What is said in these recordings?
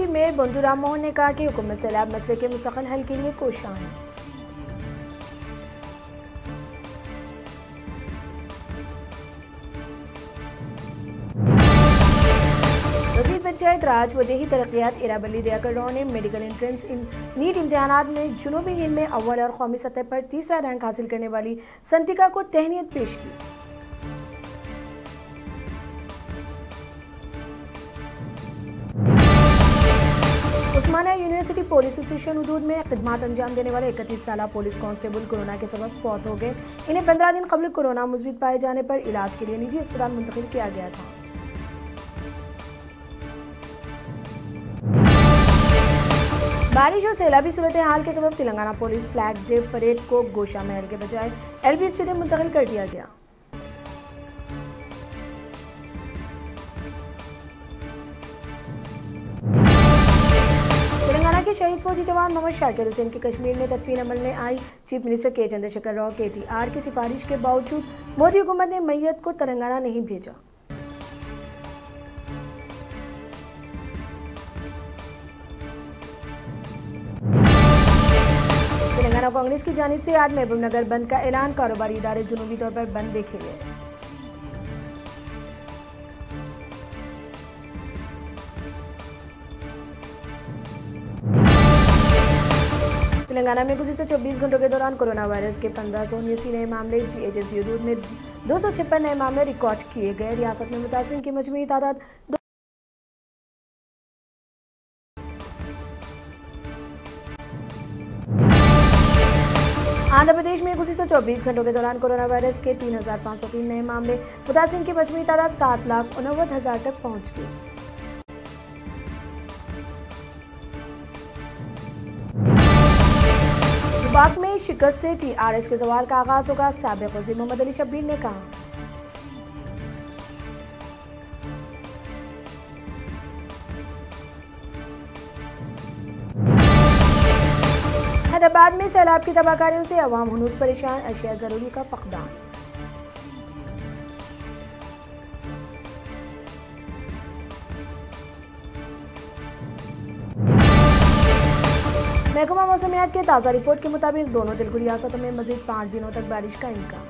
Mayor बंधु राम मोहन ने कहा कि हुकूमत सैलाब मसले के मुस्तकिल हल के लिए कोशियां है। वज़ीर पंचायत राज व देही तरक्यात इराबली दयाकर राव ने मेडिकल एंट्रेंस नीट इम्तिहानात में जुनूबी हिंद में अव्वल और कौमी सतह पर तीसरा रैंक हासिल करने वाली संतिका को तहनीत पेश की। उस्मानिया यूनिवर्सिटी पुलिस स्टेशन हुदूद में खिदमत अंजाम देने वाले 31 साल पुलिस कांस्टेबल कोरोना के सबब फौत हो गए। इन्हें 15 दिन कबल कोरोना मुस्बित पाए जाने पर इलाज के लिए निजी अस्पताल मुंतकिल किया गया था। बारिश और सैलाबी सूरत हाल के सबब Telangana police flag day parade को गोशा महल के बजाय एलबी स्टेडियम मुंतकिल कर दिया गया। तेलंगाना के शहीद फौजी जवान मोहम्मद शाकिर हुसैन की कश्मीर में तदफीन अमल में आई। चीफ मिनिस्टर के चंद्रशेखर राव KTR की सिफारिश के बावजूद मोदी हुकूमत ने मैयत को तेलंगाना नहीं भेजा। तेलंगाना कांग्रेस की जानिब से आज महबूब नगर बंद का ऐलान। कारोबारी इदारे जुनूबी तौर पर बंद देखे गए। तेलंगाना में गुज़िश्ता 24 घंटों के दौरान कोरोना वायरस के 1579 नए मामले, GHMC हुदूद में 256 नए मामले रिकॉर्ड किए गए। रियासत में मुतासिरीन की मजमूई तादाद आंध्र प्रदेश में गुज़िश्ता 24 घंटों के दौरान कोरोना वायरस के 3503 नए मामले, मुतासिरीन की मजमूई तादाद 7,89,000 तक पहुंच गई। दुबाक में शिकस्त से TRS के सवाल का आगाज होगा, साबिक वज़ीर मोहम्मद अली शब्बीर ने कहा। हैदराबाद में सैलाब की तबाहकारियों से अवाम हुनूस परेशान, अशिया जरूरी का फकदान। महकमा मौसमियात के ताज़ा रिपोर्ट के मुताबिक दोनों तेलुगु रियासतों में मजीद 5 दिनों तक बारिश का इम्कान।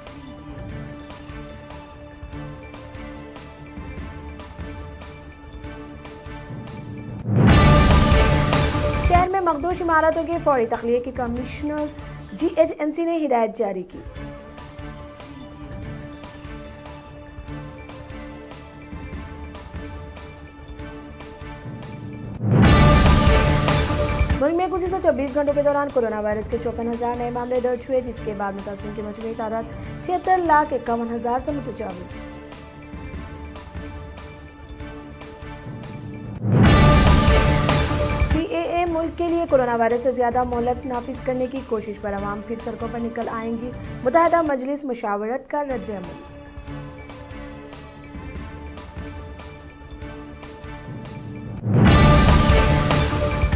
शहर में मखदूश इमारतों के फौरी तख्लिये की कमिश्नर GHMC ने हिदायत जारी की। मुल्क में गुज़िश्ता 24 घंटों के दौरान कोरोना वायरस के 54,000 नए मामले दर्ज हुए, जिसके बाद मुतासिरीन की मजमूई तादाद 76,51,000 से मुतजाविज़। CAA मुल्क के लिए कोरोना वायरस से ज्यादा मोहलत नाफिज करने की कोशिश पर अवाम फिर सड़कों पर निकल आएंगी, मुत्तहिदा मजलिस मुशावरत का रद्द-ए-अमल।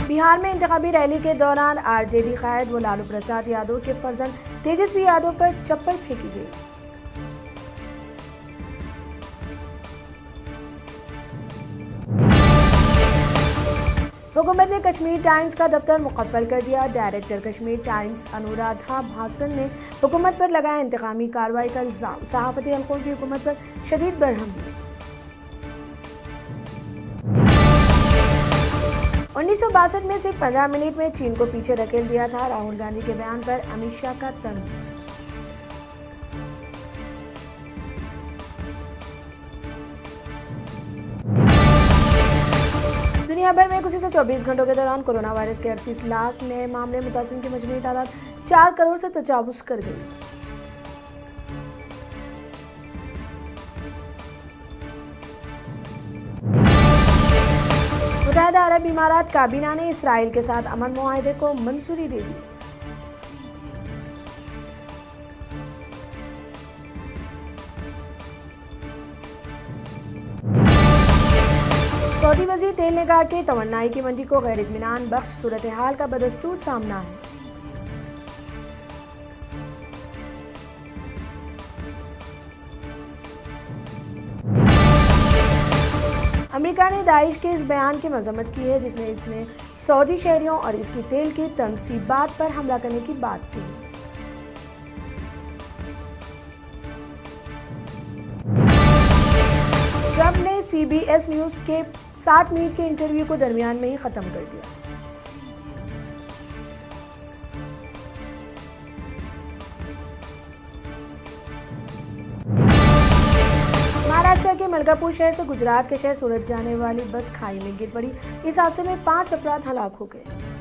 बिहार में इंतखाबी रैली के दौरान RJD कायद व लालू प्रसाद यादव के फर्जंद तेजस्वी यादव पर चप्पल फेंकी गई। हुकूमत ने कश्मीर टाइम्स का दफ्तर मुकफ्फल कर दिया। डायरेक्टर कश्मीर टाइम्स अनुराधा भासन ने हुकूमत पर लगाया इंतकामी कार्रवाई का इल्जाम। सहाफती हल्कों की हुकूमत पर शदीद बरहमी। 1962 में सिर्फ 15 मिनट में चीन को पीछे धकेल दिया था। राहुल गांधी के बयान पर अमित शाह का तंज। दुनिया भर में गुज़िश्ता 24 घंटों के दौरान कोरोना वायरस के 38 लाख नए मामले, मुतासिरीन की मजमूई तादाद 4 करोड़ से तजावुज कर गई। मुत्तहिदा अरब इमारात काबीना ने इसराइल के साथ अमन मुआहदे को मंजूरी दे दी। सऊदी वज़ीर तेल ने कहा कि तमन्नाई की मंडी को गैर इत्मीनान बख्श सूरत हाल का बदस्तूर सामना है। अमेरिका ने दाइश के इस बयान की मजम्मत की है जिसने इसने सऊदी शहरियों और इसकी तेल की तनसीबात पर हमला करने की बात की। ट्रंप ने CBS न्यूज के 60 मिनट के इंटरव्यू को दरमियान में ही खत्म कर दिया। महाराष्ट्र के मलकापुर शहर से गुजरात के शहर सूरत जाने वाली बस खाई में गिर पड़ी। इस हादसे में 5 अफराद हलाक हो गए।